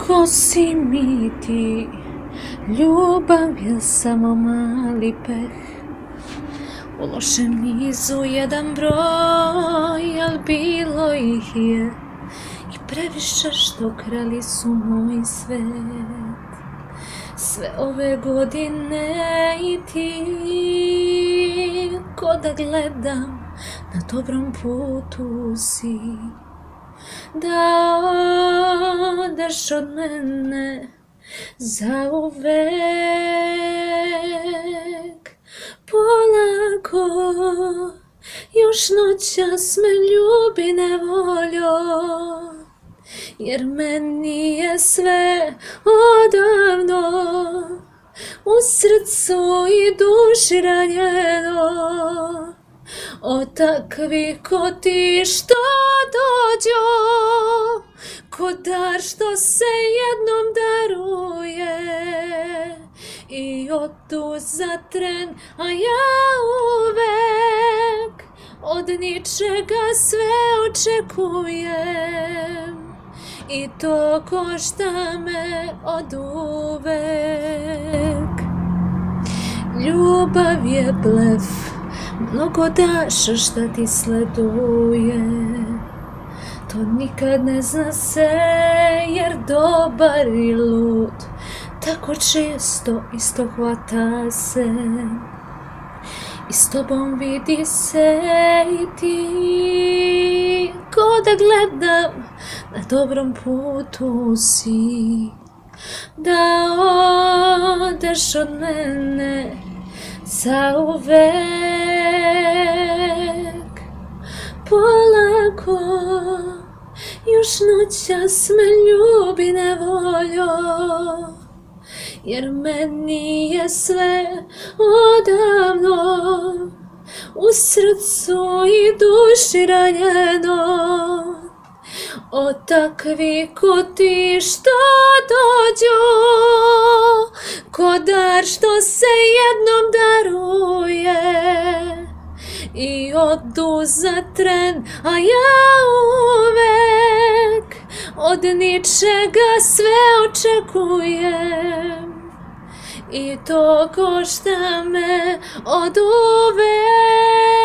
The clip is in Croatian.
Ko si mi ti, ljubav je samo mali peh. U lošem nizu jedan broj, al bilo ih je i previše što krali su moj svet. Sve ove godine i ti, ko da gledam, na dobrom putu si. Da odeš od mene zauvek. Polako, još noćas me ljubi nevoljo, jer meni je sve odavno u srcu i duši ranjeno. Od takvih ko ti što dođo, ko dar što se jednom daruje i odu za tren, a ja uvek od ničega sve očekujem i to košta me od uvek. Ljubav je blef, mnogo daš šta ti sleduje, to nikad ne zna se, jer dobar i lud tako često isto hvata se. I s tobom vidi se i ti, ko da gledam, na dobrom putu si. Da odeš od mene zauvek. Polako, još noćas me ljubi nevoljo, jer meni je sve odavno u srcu i duši ranjeno. Od takvih ko ti što dođu, ko dar što se jednom daruje i odu za tren, a ja uvek od ničega sve očekujem i to košta me od uvek.